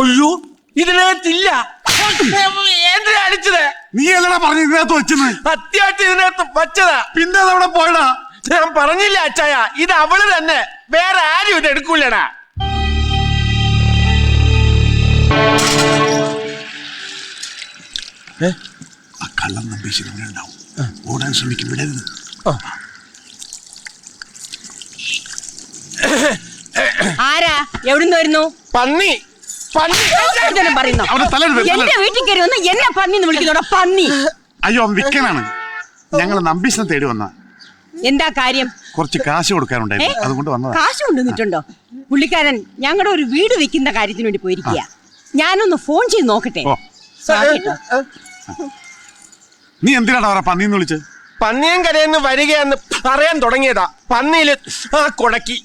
അയ്യോ, ഇതിനകത്തില്ല. എന്തിനാ അടിച്ചത്? നീ എല്ലാം പറഞ്ഞു ഇതിനകത്ത് വെച്ചെന്ന്. സത്യമായിട്ട് ഇതിനകത്ത് വച്ചതാ. പിന്നെ അതവിടെ പോയടാ. ഞാൻ പറഞ്ഞില്ല അച്ചായ, ഇത് അവള് തന്നെ, വേറെ ആരും ഇത് എടുക്കൂലടാ. ആ കള്ളം നമ്പീശൻ ഇവിടെ ഉണ്ടാവും. ഓടാൻ ശ്രമിക്കും, വിടരുത്. ആരാ? എവിടുന്ന് വരുന്നു? പന്നി. പറയുന്നു എന്റെ വീട്ടിൽ കയറി വന്ന് എന്നെ പന്നി വിളിക്കുന്നോടാ, പന്നി. അയ്യോ, വിക്കനാണ്. ഞങ്ങൾ നമ്പീശനെ തേടി വന്ന. എന്താ കാര്യം? കുറച്ച് കാശ് കൊടുക്കാനുണ്ടായിരുന്നു, അതുകൊണ്ട് വന്നതാ. കാശ് കൊണ്ടുവന്നിട്ടുണ്ടോ? പുള്ളിക്കാരൻ ഞങ്ങളുടെ ഒരു വീട് വെക്കുന്ന കാര്യത്തിന് വേണ്ടി പോയിരിക്കുക. ഞാനൊന്ന് ഫോൺ ചെയ്ത് നോക്കട്ടെ. നീ എന്തിനാണ് അവരെ പന്നിന്ന് വിളിച്ചത്? പന്നിയും കരയെന്ന് വരികയെന്ന് പറയാൻ തുടങ്ങിയതാ. പന്നിയില് ആ കൊടക്കി.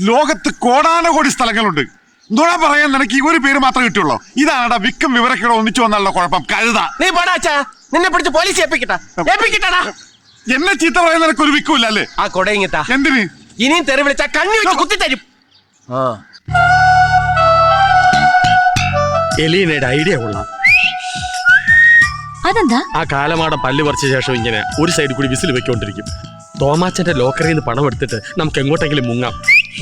ലോകത്ത് കോടാനകോടി സ്ഥലങ്ങളുണ്ട്. നുണ പറയാൻ നിനക്ക് ഈ ഒരു പേര് മാത്രമേ കിട്ടുള്ളൂ. ഇതാണടാ വിക്കം വിവരക്കേടോ ഒന്നിച്ചു വന്നുള്ള കുഴപ്പം. കഴുത. നീ പോടാച്ചാ, നിന്നെ പിടിച്ച് പോലീസ് ഏൽപ്പിക്കട്ടാ. എന്നെ ചീത്ത പറയാൻ നിനക്ക് ഒരു വിക്കൂല്ല അല്ലേ? ആ കൊടയിങ്ങത്താ. എന്തിന്? ഇനിയും തെറി വിളിച്ചാ കണ്ണി വെച്ച് കുത്തിത്തരും. എലീനയുടെ ഐഡിയ കൊള്ളാം. അതെന്താ? ആ കാലമാടം പല്ല് പറിച്ച ശേഷം ഇങ്ങനെ ഒരു സൈഡിൽ കൂടി വിസിൽ വെക്കൊണ്ടിരിക്കും. തോമാച്ചന്റെ ലോക്കറിൽ നിന്ന് പണം എടുത്തിട്ട് നമുക്ക് എങ്ങോട്ടെങ്കിലും മുങ്ങാം.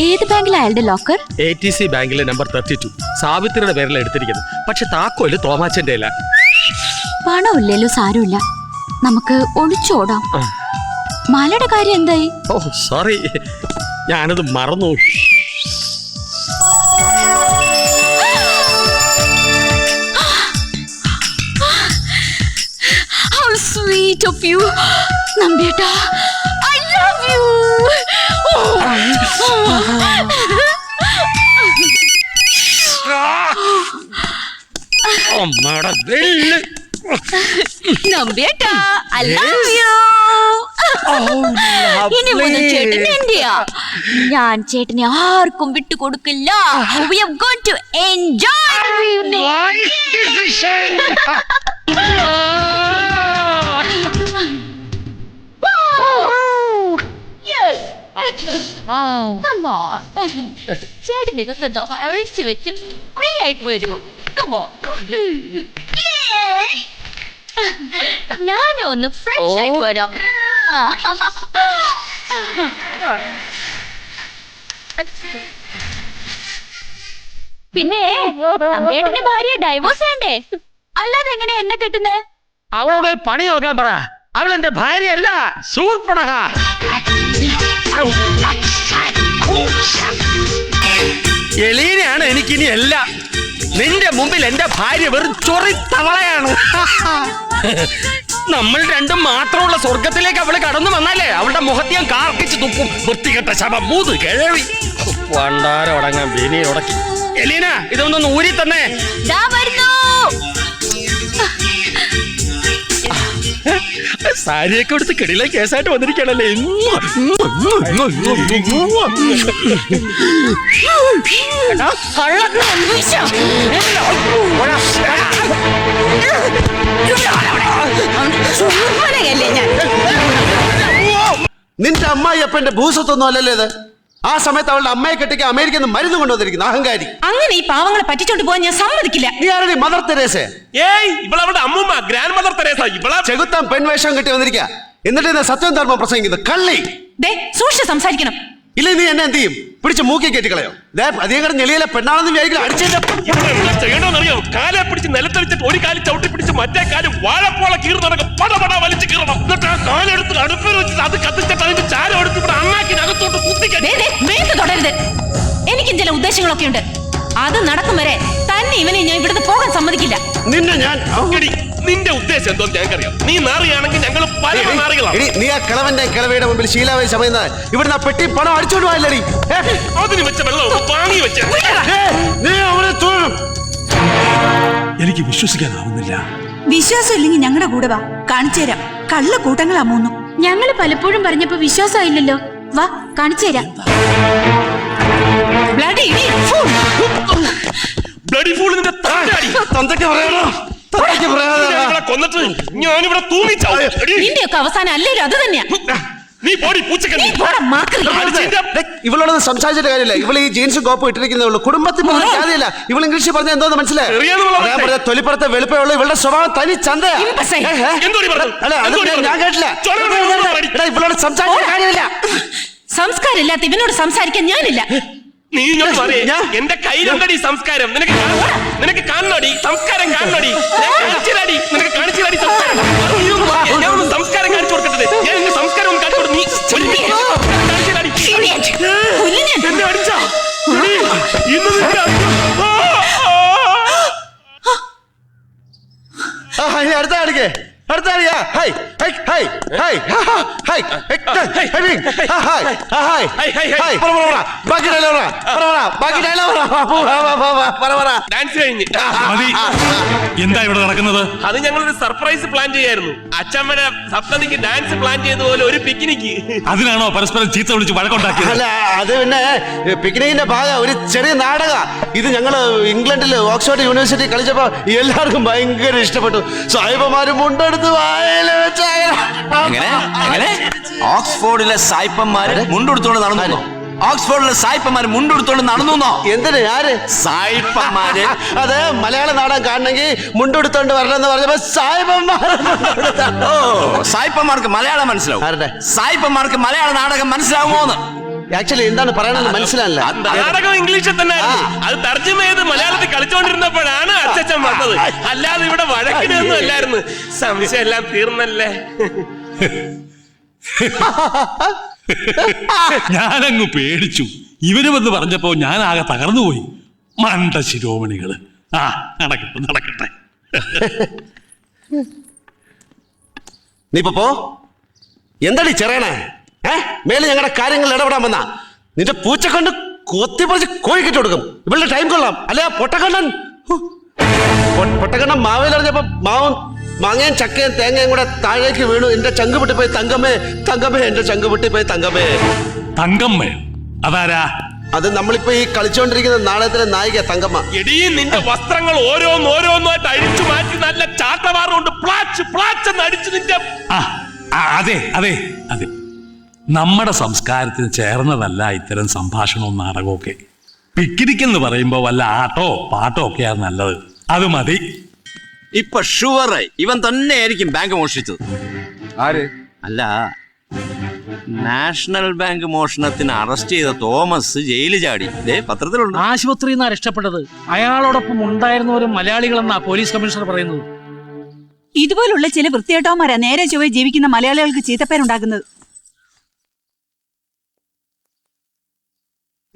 ഏത് ബാങ്കിലാ അയാളുടെ ലോക്കർ? ATC ബാങ്കിലെ നമ്പർ 32. സാവിത്രിയുടെ പേരിലാണ് എടുത്തിരിക്കുന്നത്. പക്ഷെ താക്കോല് തോമാച്ചന്റെ അല്ല. പണമില്ലല്ലോ, സാരമില്ല, നമുക്ക് ഒളിച്ചോടാം. മാലയുടെ കാര്യം എന്തായി? ഓ സോറി, ഞാനത് മറന്നു. How sweet of you, നമ്പിയേട്ടാ. I love you. നമ്പിയേട്ടാ, I love you. ഇനി മുതൽ ചേട്ടൻ എന്റെയാ. ഞാൻ ചേട്ടനെ ആർക്കും വിട്ടുകൊടുക്കില്ല. We are going to enjoy. Come on. ചേട്ടനെ ഇതൊന്നും അഴിച്ചു വെച്ച് ഫ്രീ ആയിട്ട് വരൂ. Come on. ഞാനും ഒന്ന് ഫ്രഷ് ആയി വരാം. പിന്നെ അമ്മേട്ടന്റെ ഭാര്യ ഡൈവോഴ്സ് വേണ്ടേ? അല്ലാതെ എങ്ങനെയാ എന്നെ കെട്ടുന്നേ? അവളോട് പണി നോക്കാൻ പറ. അവളെന്റെ ഭാര്യയല്ല, സൂർപ്പണക. എലീനയാണ് എനിക്കിനി എല്ലാം. നിന്റെ മുമ്പിൽ എന്റെ ഭാര്യ വെറും ചൊറി തവളയാണ്. നമ്മൾ രണ്ടും മാത്രമുള്ള സ്വർഗത്തിലേക്ക് അവള് കടന്നു വന്നാലേ അവളുടെ മുഖത്ത് ഞാൻ കാർക്കിച്ച് തുപ്പും. വൃത്തികെട്ട ശവം, മൂത് കിഴവി. പണ്ടാരം ഉടങ്ങാൻ ബീനി ഉടക്കി. എലീന, ഇതൊന്നൊന്ന് ഊരി തന്നെ. സാരിയൊക്കെ എടുത്ത് കിടിലെ കേസായിട്ട് വന്നിരിക്കണല്ലേ. നിന്റെ അമ്മായി അപ്പന്റെ ഭൂസ്വത്തൊന്നും അല്ലല്ലേ ഇത്? ആ സമയത്ത് അവളുടെ അമ്മയെ കെട്ടിക്ക് അമേരിക്കയിൽ നിന്ന് മരുന്ന് കൊണ്ടുവന്നിരിക്കുന്നു. അഹങ്കാരി. അങ്ങനെ ഈ പാവങ്ങളെ പറ്റിച്ചോണ്ട് പോകാൻ ഞാൻ സമ്മതിക്കില്ല. നീ ആരുടെ മദർ തെരേസേ? ഇവളവളുടെ അമ്മൂമ്മ, ഗ്രാൻഡ് മദർ തെരേസ. ചെകുത്താൻ പെൺവേഷം കെട്ടി വന്നിരിക്കുക. എന്നിട്ട് സത്യം ധർമ്മം പ്രസംഗിക്കുന്നത് കള്ളി. സൂക്ഷിച്ച് സംസാരിക്കണം. ഇല്ല, നീ എന്നെ എന്ത് ചെയ്യും? പിടിച്ച് മൂക്കി കെട്ടിക്കളയോ? അധികം കൂടെ ഞെളിയിലെ പെണ്ണാണെന്ന് ചെയ്യണമെന്നറിയോ? കാലെ പിടിച്ച് നിലത്തടിച്ചിട്ട് ഒരു കാലം ചവിട്ടി പിടിച്ച് മറ്റേ കാലം വാഴപ്പോള കീറുന്നതൊക്കെ പടപട വലിച്ചു കീറണം. എന്നിട്ട് ആ കാലെടുത്ത് അടുപ്പിൽ വെച്ചിട്ട് അത് കത്തിച്ചിട്ട് അതിന്റെ ചാരം എടുത്ത് ഇവിടെ അണ്ണാക്കിനകത്തോട്ട് തുടരുത്. എനിക്കും ചില ഉദ്ദേശങ്ങളൊക്കെ ഉണ്ട്. അത് നടക്കും വരെ തന്നെ ഇവനെ ഞാൻ ഇവിടുന്ന് പോകാൻ സമ്മതിക്കില്ല. നിന്നെ ഞാൻ നിന്റെ ഉദ്ദേശം എന്തോ ഞങ്ങൾക്കറിയാം. നീ നാറിയാണെങ്കിൽ ഞങ്ങൾ പല നാറികളാണ്. നീ ആ കിളവന്റെ കിളവയുടെ മുമ്പിൽ ശീലാവായി സമയുന്നത് ഇവിടുന്ന് പെട്ടി പണം അടിച്ചോണ്ട് പോയല്ലടി. അതിന് വെച്ച വെള്ളം വാങ്ങി വെച്ച നീ അവനെ തോന്നും. എനിക്ക് വിശ്വസിക്കാനാവുന്നില്ല. വിശ്വാസം ഇല്ലെങ്കിൽ ഞങ്ങളുടെ കൂടെ വാ, കാണിച്ചുതരാം. കള്ള കൂട്ടങ്ങളാ മൂന്നും. ഞങ്ങള് പലപ്പോഴും പറഞ്ഞപ്പോ വിശ്വാസമായില്ലല്ലോ. വാ, കാണിച്ചുതരാം. കൊന്നിട്ട് ഞാനിവിടെ തൂങ്ങിച്ചാവും. നിന്റെയൊക്കെ അവസാനം അല്ലേലും അത് തന്നെയാ. നീ നീ പോടി പൂച്ചക്കണ്ണി. ഇവളോട് സംസാരിച്ചിട്ട് കാര്യമില്ല. ഇവൾ ഈ ജീൻസും കോപ്പും ഇട്ടിരിക്കുന്നേ ഉള്ളൂ. കുടുംബത്തിൽ പോലും കാര്യമില്ല. ഇവൾ ഇംഗ്ലീഷ് പറഞ്ഞ എന്തോന്ന് മനസ്സിലായി? തൊലിപ്പുറത്തെ വെളുപ്പമുള്ള ഇവളുടെ സ്വഭാവം തനി ചന്തയാ. അല്ല അത് ഞാൻ കേട്ടില്ല. ഇവളോട് സംസാരിച്ചിട്ട് കാര്യമില്ല. സംസ്കാരമില്ലാത്ത ഇവനോട് സംസാരിക്കാൻ ഞാനില്ല. നീ എന്റെ കയ്യിലുണ്ടടി സംസ്കാരം. നിനക്ക് കാണണോടി സംസ്കാരം, കാണണോടി നിനക്ക് കാണിച്ചിടാടി സംസ്കാരം. ഞാൻ ഒന്ന് സംസ്കാരം കാണിച്ചു കൊടുക്കട്ടെ. ഞാൻ എന്റെ സംസ്കാരം ഒന്ന് കാണിച്ചു കൊടുത്തു. എന്നെ അടിച്ചാ ഇന്ന് അടുത്ത കാണിക്കേ. അടുത്ത ഡാൻസ് കഴിഞ്ഞ് എന്താ ഇവിടെ നടക്കുന്നത്? അത് ഞങ്ങളൊരു സർപ്രൈസ് പ്ലാൻ ചെയ്യായിരുന്നു. അച്ഛമ്മയുടെ സപ്തതിക്ക് ഡാൻസ് പ്ലാൻ ചെയ്തതുപോലെ ഒരു പിക്നിക്ക്. അതിനാണോ പരസ്പരം ചീത്ത വിളിച്ച് വഴക്കുണ്ടാക്കിയത്? അല്ല അത് പിന്നെ പിക്നിക്കിന്റെ ഭാഗം ഒരു ചെറിയ നാടക. ഇത് ഞങ്ങള് ഇംഗ്ലണ്ടില് ഓക്സ്ഫോർഡ് യൂണിവേഴ്സിറ്റി കളിച്ചപ്പോ എല്ലാവർക്കും ഭയങ്കര ഇഷ്ടപ്പെട്ടു. സായിപ്പന്മാരും മുണ്ടെടുത്ത് വായില് വെച്ച ഓക്സ്ഫോർഡിലെ സായിപ്പന്മാര് മുണ്ടെടുത്തോണ്ട് നടന്നു. ഓക്സ്ഫോർഡിലെ സായിപ്പന്മാര് മുണ്ടെടുത്തോണ്ട് നടന്നു. എന്തിന്? ആര്? സായിപ്പന്മാര്. അത് മലയാള നാടകം കാണണമെങ്കിൽ മുണ്ടെടുത്തോണ്ട് വരണമെന്ന് പറഞ്ഞപ്പോ സായിപ്പന്മാർ. ഓ, സായിപ്പന്മാർക്ക് മലയാളം മനസ്സിലാവും. ആരുടെ? സായിപ്പന്മാർക്ക് മലയാള നാടകം മനസ്സിലാവുമോന്ന്. ആക്ച്വലി എന്താണ് പറയണെന്ന് മനസ്സിലായില്ല. നാടകം ഇംഗ്ലീഷിൽ തന്നെ. അത് തർജ്ജമ ചെയ്ത് മലയാളത്തിൽ കളിച്ചോണ്ടിരുന്നപ്പോഴാണ് അച്ഛൻ വന്നത്. അല്ലാതെ ഇവിടെ വഴക്കിനൊന്നും അല്ലായിരുന്നു. സംശയം എല്ലാം തീർന്നല്ലേ. ഞാനങ്ങ് പേടിച്ചു. ഇവര് വന്ന് പറഞ്ഞപ്പോ ഞാൻ ആകെ തകർന്നുപോയി. മണ്ട ശിരോമണികള്. നടക്കട്ടെ. നീ ഇപ്പൊ പോ. എന്താടി ചെറിയണേ? മേലെ ഞങ്ങളുടെ കാര്യങ്ങൾ ഇടപെടാൻ വന്ന നിന്റെ പൂച്ച കൊണ്ട് കൊത്തി പറിച്ച് കോഴിക്കിട്ട് കൊടുക്കും. ഇവളുടെ ടൈം കൊള്ളാം. അല്ല പൊട്ടക്കണ്ണൻ മാവേലറിഞ്ഞപ്പോ മാവും മാങ്ങയും ചക്കയും തേങ്ങയും കൂടെ താഴേക്ക് വീണു. എന്റെ ചങ്ക് പൊട്ടിപ്പോയി തങ്കമ്മേ. എന്റെ ചങ്ക് പൊട്ടിപ്പോയി തങ്കമ്മേ. തങ്കമ്മേ അതാരാ? അത് നമ്മളിപ്പോ ഈ കളിച്ചോണ്ടിരിക്കുന്ന നാടകത്തിലെ നായിക തങ്കമ്മ. എടീ നിന്റെ വസ്ത്രങ്ങൾ ഓരോന്നോരോന്നായിട്ട് അഴിച്ചു മാറ്റി നല്ല ചാട്ടവാറുകൊണ്ട് പ്ലാച്ച് പ്ലാച്ചെന്ന് അടിച്ചു നിന്റെ. അതെ നമ്മുടെ സംസ്കാരത്തിന് ചേർന്നതല്ല ഇത്തരം സംഭാഷണവും നാടകവും ഒക്കെ. പിക്നിക് എന്ന് പറയുമ്പോ വല്ല ആട്ടോ പാട്ടോ ഒക്കെയാണ് നല്ലത്. അത് മതി. ഇപ്പൊ ഷുവറായി ഇവൻ തന്നെയായിരിക്കും ബാങ്ക് മോഷ്ടിച്ചത്. ആര്? അല്ല, നാഷണൽ ബാങ്ക് മോഷണത്തിന് അറസ്റ്റ് ചെയ്ത തോമസ് ജയിലിൽ ചാടി. പത്രത്തിലുണ്ട്. ആശുപത്രിയിൽ നിന്നാണ് രക്ഷപ്പെട്ടത്. അയാളോടൊപ്പം ഉണ്ടായിരുന്നവരും മലയാളികളെന്നാ പോലീസ് കമ്മീഷണർ പറയുന്നത്. ഇതുപോലുള്ള ചില വൃത്തികെട്ടവന്മാരാ നേരെ ചൊവ്വേ ജീവിക്കുന്ന മലയാളികൾക്ക് ചീത്തപ്പേരുണ്ടാക്കുന്നത്.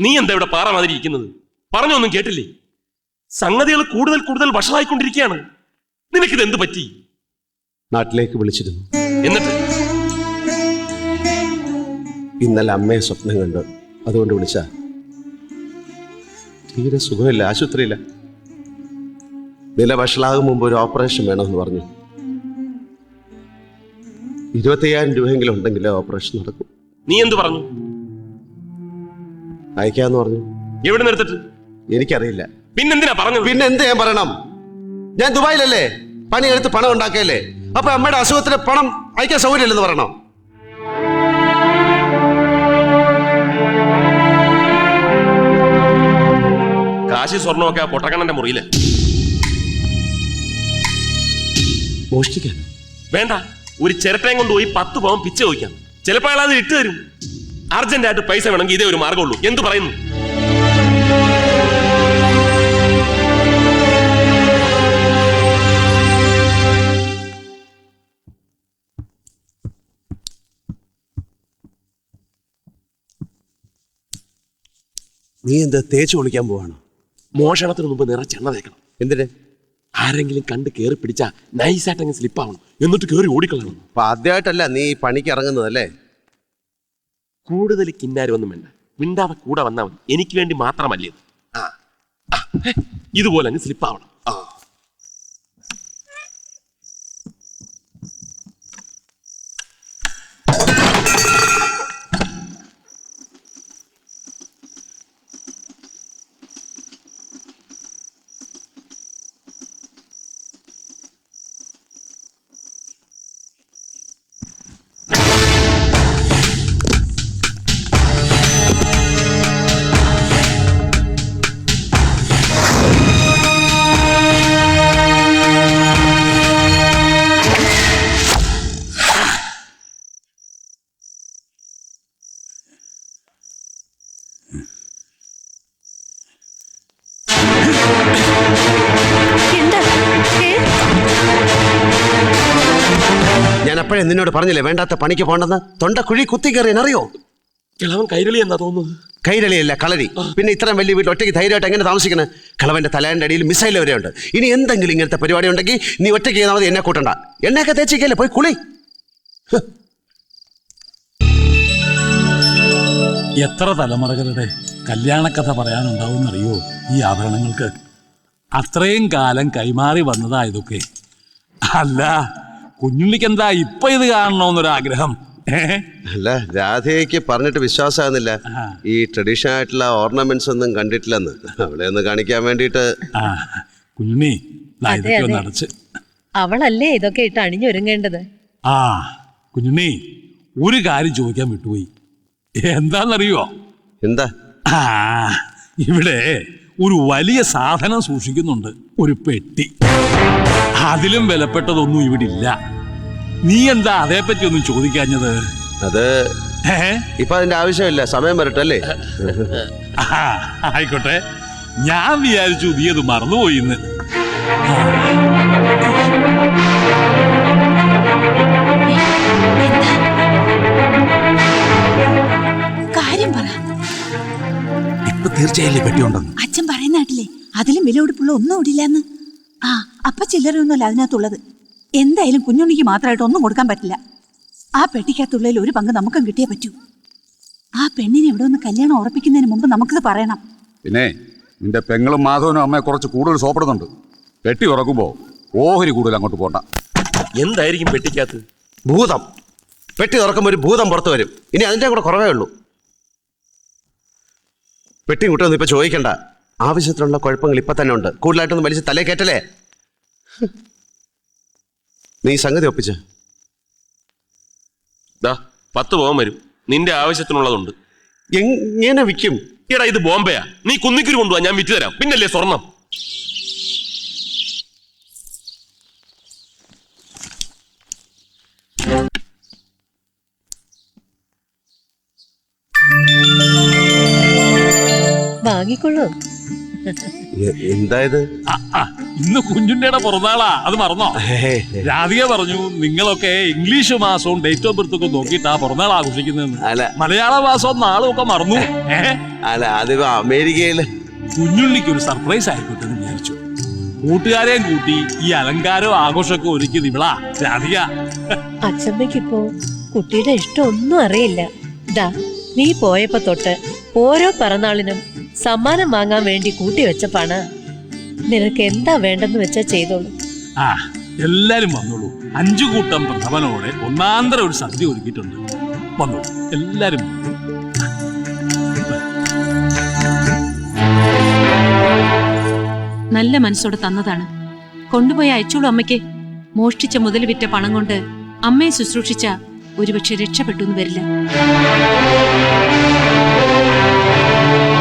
നീ എന്താ ഇവിടെ പാറമാതിരി ഇരിക്കുന്നത്? പറഞ്ഞൊന്നും കേട്ടില്ലേ? സംഗതികൾ കൂടുതൽ വഷളായിക്കൊണ്ടിരിക്കുകയാണ്. നിനക്കിത് എന്ത് പറ്റി? നാട്ടിലേക്ക് വിളിച്ചിരുന്നു. എന്നിട്ട് ഇന്നലെ അമ്മയെ സ്വപ്നം കണ്ടു. അതുകൊണ്ട് വിളിച്ച. തീരെ സുഖമില്ല, ആശുപത്രിയില്ല. നില വഷളാകും മുമ്പ് ഒരു ഓപ്പറേഷൻ വേണമെന്ന് പറഞ്ഞു. 25,000 രൂപയെങ്കിലും ഉണ്ടെങ്കിലേ ഓപ്പറേഷൻ നടക്കും. നീ എന്ത് പറഞ്ഞു? അയക്കാന്ന് പറഞ്ഞു. എവിടെ നിർത്തിട്ട്? എനിക്കറിയില്ല. പിന്നെന്തിനാ പറഞ്ഞു? പിന്നെ എന്ത് ഞാൻ പറയണം? ഞാൻ ദുബായിലല്ലേ പണിയെടുത്ത് പണം ഉണ്ടാക്കിയല്ലേ. അപ്പൊ അമ്മയുടെ അസുഖത്തിന് പണം അയക്കാൻ സൗകര്യമില്ലെന്ന് പറയണോ? കാശി സ്വർണ്ണമൊക്കെ ആ പൊട്ടക്കണ്ണന്റെ മുറിയില്. മോഷ്ടിക്കാൻ വേണ്ട, ഒരു ചിരട്ടയും കൊണ്ട് പോയി 10 പവൻ പിച്ച ചോദിക്കാം. ചിലപ്പോൾ അയാൾ അത് ഇട്ട് തരും. അർജന്റായിട്ട് പൈസ വേണമെങ്കിൽ ഇതേ ഒരു മാർഗമുള്ളൂ. എന്ത് പറയുന്നു? നീ എന്താ തേച്ച് കുളിക്കാൻ പോവാണോ? മോഷണത്തിന് മുമ്പ് നിറച്ചെണ്ണ തേക്കണം. എന്തിന്? ആരെങ്കിലും കണ്ട് കേറി പിടിച്ചാ നൈസായിട്ടങ്ങ് സ്ലിപ്പ് ആവണം. എന്നിട്ട് കേറി ഓടിക്കളയണം. അപ്പൊ ആദ്യമായിട്ടല്ല നീ പണിക്ക് ഇറങ്ങുന്നതല്ലേ? കൂടുതൽ കിന്നാരൊന്നും വേണ്ട. മിണ്ടാതെ കൂടെ വന്നാ മതി. എനിക്ക് വേണ്ടി മാത്രമല്ലേ. ഇതുപോലെ അങ്ങ് സ്ലിപ്പ് ആവണം. അപ്പോഴേ നിന്നോട് പറഞ്ഞില്ലേ വേണ്ടാത്ത പണിക്ക് പോണ്ടെന്ന്? തൊണ്ട കുഴി കുത്തി കയറിയെന്നറിയോ? കിളവൻ കൈരളി എന്നാ തോന്നുന്നത്. കൈരളിയല്ല, കളരി. പിന്നെ ഇത്രയും വലിയ വീട്ടിൽ ഒറ്റയ്ക്ക് ധൈര്യമായിട്ട് എങ്ങനെ താമസിക്കുന്നത്? കളവന്റെ തലേന്റെ അടിയിൽ മിസൈൽ വരെ ഉണ്ട്. ഇനി എന്തെങ്കിലും ഇങ്ങനത്തെ പരിപാടി ഉണ്ടെങ്കിൽ നീ ഒറ്റയ്ക്ക് ചെയ്താൽ മതി, എന്നെ കൂട്ടണ്ട. എണ്ണയൊക്കെ തേച്ചിക്കല്ലേ, പോയി കുളി. എത്ര തലമുറകളുടെ കല്യാണക്കഥ പറയാനുണ്ടാവുമെന്നറിയോ ഈ ആഭരണങ്ങൾക്ക്? അത്രയും കാലം കൈമാറി വന്നതാ ഇതൊക്കെ. അല്ല, കുഞ്ഞുണ്ണിക്ക് എന്താ ഇപ്പൊ ഇത് കാണണമെന്നൊരാഗ്രഹം? അല്ല, രാധയ്ക്ക് പറഞ്ഞിട്ട് വിശ്വാസമാകുന്നില്ല. ഈ ട്രഡീഷണൽ ആയിട്ടുള്ള ഓർണമെന്റ്സ് ഒന്നും കണ്ടിട്ടില്ലെന്ന്. അവളെ ഒന്ന് കാണിക്കാൻ വേണ്ടിട്ട്. കുഞ്ഞുണ്ണി അടച്ച് അവളല്ലേ ഇതൊക്കെ ഇട്ട് അണിഞ്ഞൊരുങ്ങേണ്ടത്. കുഞ്ഞുണ്ണി, ഒരു കാര്യം ചോദിക്കാൻ വിട്ടുപോയി. എന്താന്നറിയോ? എന്താ? ഇവിടെ ഒരു വലിയ സാധനം സൂക്ഷിക്കുന്നുണ്ട്, ഒരു പെട്ടി. അതിലും വിലപ്പെട്ടതൊന്നും ഇവിടെ ഇല്ല. നീ എന്താ അതേപ്പറ്റി ഒന്നും ചോദിക്കാഞ്ഞത്? അത് ഇപ്പൊ അതിന്റെ ആവശ്യമില്ല, സമയം വരട്ടല്ലേ. ആയിക്കോട്ടെ, ഞാൻ വിചാരിച്ചു നീ അത് മറന്നുപോയിന്ന്. കാര്യം പറ. ഇപ്പൊ തീർച്ചയായില്ലേ പെട്ടിയുണ്ടെന്ന്? അച്ഛൻ പറയുന്ന നാട്ടിലെ അതിലും വില കൊടുപ്പുള്ള ഒന്നും ഇടില്ലെന്ന്. അപ്പൊ ചില്ലറയൊന്നുമല്ല അതിനകത്തുള്ളത്. എന്തായാലും കുഞ്ഞുണ്ണിക്ക് മാത്രമായിട്ട് ഒന്നും കൊടുക്കാൻ പറ്റില്ല. ആ പെട്ടിക്കകത്തുള്ളതിൽ ഒരു പങ്ക് നമുക്കും കിട്ടിയേ പറ്റൂ. ആ പെണ്ണിനെ ഇവിടെ ഒന്ന് കല്യാണം ഉറപ്പിക്കുന്നതിന് മുമ്പ് നമുക്കിത് പറയണം. പിന്നെ നിന്റെ പെങ്ങളും മാധവനും അമ്മയെ കുറച്ച് കൂടുതൽ സോപ്പെടുന്നുണ്ട്. പെട്ടി ഉറക്കുമ്പോ ഓഹരി കൂടുതൽ അങ്ങോട്ട് പോണ്ട. എന്തായിരിക്കും പെട്ടിക്കകത്ത്? ഭൂതം. പെട്ടി തുറക്കുമ്പോൾ ഒരു ഭൂതം പുറത്തു വരും. ഇനി അതിന്റെ കൂടെ കുറവേ ഉള്ളൂ. പെട്ടി കുട്ടൊന്നും ഇപ്പൊ ചോദിക്കണ്ട. ആവശ്യത്തിനുള്ള കുഴപ്പങ്ങൾ ഇപ്പൊ തന്നെ ഉണ്ട്. കൂടുതലായിട്ടൊന്നും വലിച്ച് തലേ കയറ്റല്ലേ. നീ സംഗതി ഒപ്പിച്ച 10 പവൻ വരും. നിന്റെ ആവശ്യത്തിനുള്ളതുണ്ട്. എങ്ങനെ വിൽക്കും? എടാ, ഇത് ബോംബെയാ. നീ കുന്നിക്കുരു കൊണ്ടുപോവാ, ഞാൻ വിറ്റ് തരാം. പിന്നല്ലേ സ്വർണം. വാങ്ങിക്കൊള്ളൂ. എന്തായത്? ഇന്ന് കുഞ്ഞുണ്ണിയുടെ പിറന്നാളാ, അത് മറന്നോ? രാധിക പറഞ്ഞു നിങ്ങളൊക്കെ ഇംഗ്ലീഷ് മാസവും ഡേറ്റ് ഓഫ് ബർത്ത് ഒക്കെ നോക്കിയിട്ടാ പിറന്നാൾ ആഘോഷിക്കുന്നതെന്ന്. മലയാള മാസവും നാളും ഒക്കെ മറന്നു. അല്ല, അതിപ്പോ അമേരിക്കയില് കുഞ്ഞുണ്ണിക്ക് ഒരു സർപ്രൈസ് ആയിക്കോട്ടെ എന്ന് വിചാരിച്ചു. കൂട്ടുകാരെയും കൂട്ടി ഈ അലങ്കാരവും ആഘോഷമൊക്കെ ഒരുക്കിയത് ഇവളാ, രാധിക. അച്ഛമ്മയ്ക്കിപ്പോ കുട്ടിയുടെ ഇഷ്ടം ഒന്നും അറിയില്ല. നീ പോയപ്പോ തൊട്ട് ഓരോ പിറന്നാളിനും സമ്മാനം വാങ്ങാൻ വേണ്ടി കൂട്ടിവെച്ച പണ. നിനക്ക് എന്താ വേണ്ടെന്ന് വെച്ചാ ചെയ്തോളൂ. എല്ലാരും വന്നോളൂ. 5 കൂട്ടം പ്രഥമനോടെ ഒന്നാന്തര ഒരു സദ്യ ഒരുക്കിയിട്ടുണ്ട്. വന്നോളൂ എല്ലാരും. നല്ല മനസ്സോടെ തന്നതാണ്. കൊണ്ടുപോയി അയച്ചോളൂ അമ്മയ്ക്ക്. മോഷ്ടിച്ച മുതൽ വിറ്റ പണം കൊണ്ട് അമ്മയെ ശുശ്രൂഷിച്ച ഒരുപക്ഷെ രക്ഷപ്പെട്ടു എന്ന് വരില്ല.